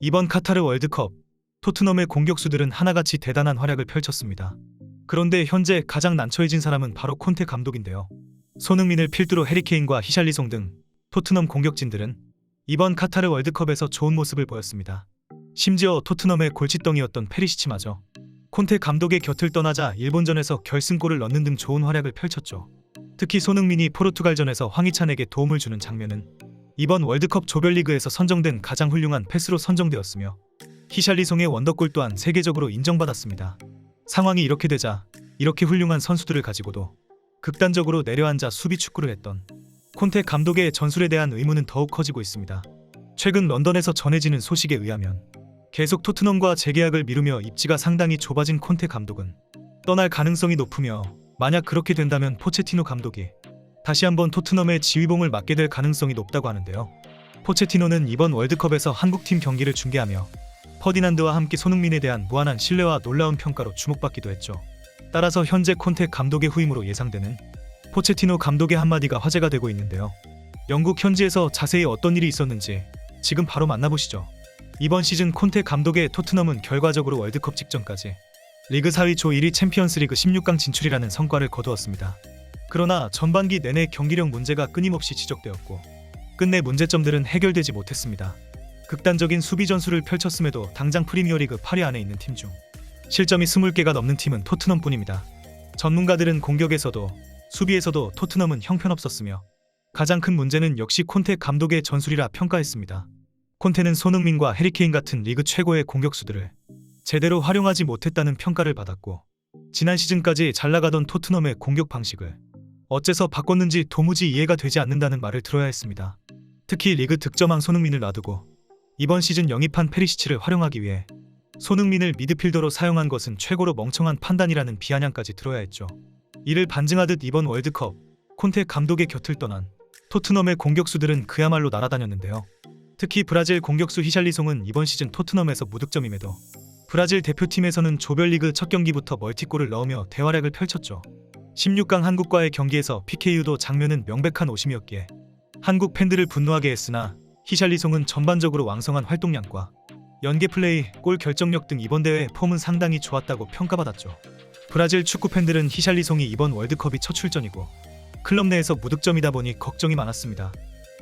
이번 카타르 월드컵, 토트넘의 공격수들은 하나같이 대단한 활약을 펼쳤습니다. 그런데 현재 가장 난처해진 사람은 바로 콘테 감독인데요. 손흥민을 필두로 해리케인과 히샬리송 등 토트넘 공격진들은 이번 카타르 월드컵에서 좋은 모습을 보였습니다. 심지어 토트넘의 골칫덩이였던 페리시치마저 콘테 감독의 곁을 떠나자 일본전에서 결승골을 넣는 등 좋은 활약을 펼쳤죠. 특히 손흥민이 포르투갈전에서 황희찬에게 도움을 주는 장면은 이번 월드컵 조별리그에서 선정된 가장 훌륭한 패스로 선정되었으며 히샬리송의 원더골 또한 세계적으로 인정받았습니다. 상황이 이렇게 되자 이렇게 훌륭한 선수들을 가지고도 극단적으로 내려앉아 수비 축구를 했던 콘테 감독의 전술에 대한 의문은 더욱 커지고 있습니다. 최근 런던에서 전해지는 소식에 의하면 계속 토트넘과 재계약을 미루며 입지가 상당히 좁아진 콘테 감독은 떠날 가능성이 높으며 만약 그렇게 된다면 포체티노 감독이 다시 한번 토트넘의 지휘봉을 맡게 될 가능성이 높다고 하는데요. 포체티노는 이번 월드컵에서 한국팀 경기를 중계하며 퍼디난드와 함께 손흥민에 대한 무한한 신뢰와 놀라운 평가로 주목받기도 했죠. 따라서 현재 콘테 감독의 후임으로 예상되는 포체티노 감독의 한마디가 화제가 되고 있는데요. 영국 현지에서 자세히 어떤 일이 있었는지 지금 바로 만나보시죠. 이번 시즌 콘테 감독의 토트넘은 결과적으로 월드컵 직전까지 리그 4위 조 1위 챔피언스리그 16강 진출이라는 성과를 거두었습니다. 그러나 전반기 내내 경기력 문제가 끊임없이 지적되었고 끝내 문제점들은 해결되지 못했습니다. 극단적인 수비 전술을 펼쳤음에도 당장 프리미어리그 8위 안에 있는 팀 중 실점이 20개가 넘는 팀은 토트넘뿐입니다. 전문가들은 공격에서도 수비에서도 토트넘은 형편없었으며 가장 큰 문제는 역시 콘테 감독의 전술이라 평가했습니다. 콘테는 손흥민과 해리케인 같은 리그 최고의 공격수들을 제대로 활용하지 못했다는 평가를 받았고 지난 시즌까지 잘나가던 토트넘의 공격 방식을 어째서 바꿨는지 도무지 이해가 되지 않는다는 말을 들어야 했습니다. 특히 리그 득점왕 손흥민을 놔두고 이번 시즌 영입한 페리시치를 활용하기 위해 손흥민을 미드필더로 사용한 것은 최고로 멍청한 판단이라는 비아냥까지 들어야 했죠. 이를 반증하듯 이번 월드컵 콘테 감독의 곁을 떠난 토트넘의 공격수들은 그야말로 날아다녔는데요. 특히 브라질 공격수 히샬리송은 이번 시즌 토트넘에서 무득점임에도 브라질 대표팀에서는 조별리그 첫 경기부터 멀티골을 넣으며 대활약을 펼쳤죠. 16강 한국과의 경기에서 PKU도 장면은 명백한 오심이었기에 한국 팬들을 분노하게 했으나 히샬리송은 전반적으로 왕성한 활동량과 연계 플레이, 골 결정력 등 이번 대회 폼은 상당히 좋았다고 평가받았죠. 브라질 축구 팬들은 히샬리송이 이번 월드컵이 첫 출전이고 클럽 내에서 무득점이다 보니 걱정이 많았습니다.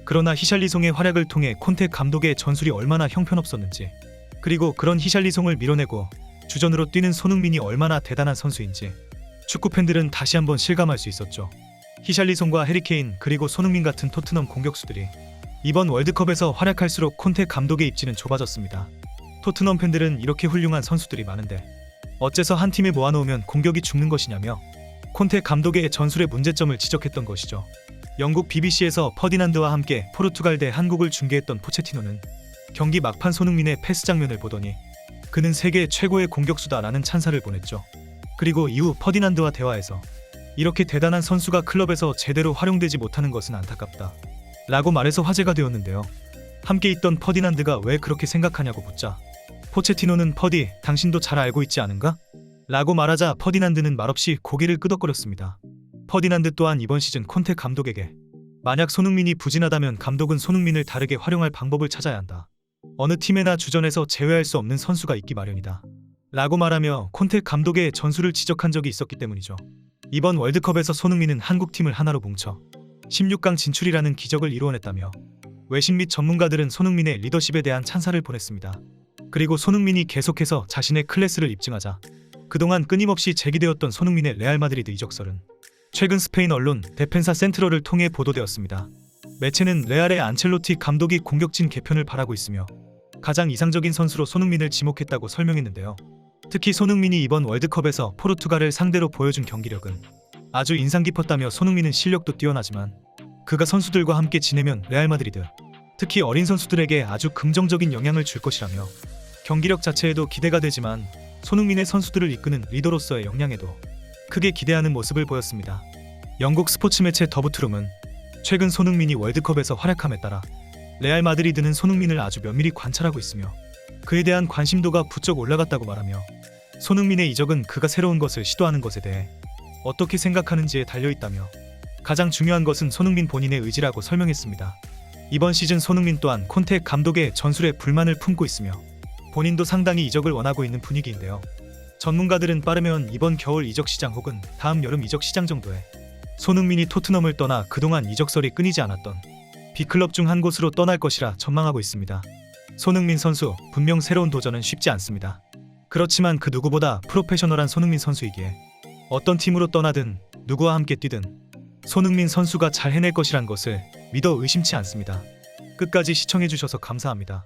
그러나 히샬리송의 활약을 통해 콘테 감독의 전술이 얼마나 형편없었는지 그리고 그런 히샬리송을 밀어내고 주전으로 뛰는 손흥민이 얼마나 대단한 선수인지 축구 팬들은 다시 한번 실감할 수 있었죠. 히샬리송과 해리케인 그리고 손흥민 같은 토트넘 공격수들이 이번 월드컵에서 활약할수록 콘테 감독의 입지는 좁아졌습니다. 토트넘 팬들은 이렇게 훌륭한 선수들이 많은데 어째서 한 팀에 모아놓으면 공격이 죽는 것이냐며 콘테 감독의 전술의 문제점을 지적했던 것이죠. 영국 BBC에서 퍼디난드와 함께 포르투갈 대 한국을 중계했던 포체티노는 경기 막판 손흥민의 패스 장면을 보더니 그는 세계 최고의 공격수다라는 찬사를 보냈죠. 그리고 이후 퍼디난드와 대화에서 이렇게 대단한 선수가 클럽에서 제대로 활용되지 못하는 것은 안타깝다 라고 말해서 화제가 되었는데요. 함께 있던 퍼디난드가 왜 그렇게 생각하냐고 묻자 포체티노는 퍼디, 당신도 잘 알고 있지 않은가? 라고 말하자 퍼디난드는 말없이 고개를 끄덕거렸습니다. 퍼디난드 또한 이번 시즌 콘테 감독에게 만약 손흥민이 부진하다면 감독은 손흥민을 다르게 활용할 방법을 찾아야 한다. 어느 팀에나 주전에서 제외할 수 없는 선수가 있기 마련이다. 라고 말하며 콘테 감독의 전술을 지적한 적이 있었기 때문이죠. 이번 월드컵에서 손흥민은 한국팀을 하나로 뭉쳐 16강 진출이라는 기적을 이루어냈다며 외신 및 전문가들은 손흥민의 리더십에 대한 찬사를 보냈습니다. 그리고 손흥민이 계속해서 자신의 클래스를 입증하자 그동안 끊임없이 제기되었던 손흥민의 레알 마드리드 이적설은 최근 스페인 언론 데펜사 센트럴을 통해 보도되었습니다. 매체는 레알의 안첼로티 감독이 공격진 개편을 바라고 있으며 가장 이상적인 선수로 손흥민을 지목했다고 설명했는데요. 특히 손흥민이 이번 월드컵에서 포르투갈을 상대로 보여준 경기력은 아주 인상 깊었다며 손흥민은 실력도 뛰어나지만 그가 선수들과 함께 지내면 레알 마드리드, 특히 어린 선수들에게 아주 긍정적인 영향을 줄 것이라며 경기력 자체에도 기대가 되지만 손흥민의 선수들을 이끄는 리더로서의 역량에도 크게 기대하는 모습을 보였습니다. 영국 스포츠 매체 더부트룸은 최근 손흥민이 월드컵에서 활약함에 따라 레알 마드리드는 손흥민을 아주 면밀히 관찰하고 있으며 그에 대한 관심도가 부쩍 올라갔다고 말하며 손흥민의 이적은 그가 새로운 것을 시도하는 것에 대해 어떻게 생각하는지에 달려있다며 가장 중요한 것은 손흥민 본인의 의지라고 설명했습니다. 이번 시즌 손흥민 또한 콘테 감독의 전술에 불만을 품고 있으며 본인도 상당히 이적을 원하고 있는 분위기인데요. 전문가들은 빠르면 이번 겨울 이적 시장 혹은 다음 여름 이적 시장 정도에 손흥민이 토트넘을 떠나 그동안 이적설이 끊이지 않았던 B클럽 중 한 곳으로 떠날 것이라 전망하고 있습니다. 손흥민 선수, 분명 새로운 도전은 쉽지 않습니다. 그렇지만 그 누구보다 프로페셔널한 손흥민 선수이기에 어떤 팀으로 떠나든 누구와 함께 뛰든 손흥민 선수가 잘 해낼 것이란 것을 믿어 의심치 않습니다. 끝까지 시청해주셔서 감사합니다.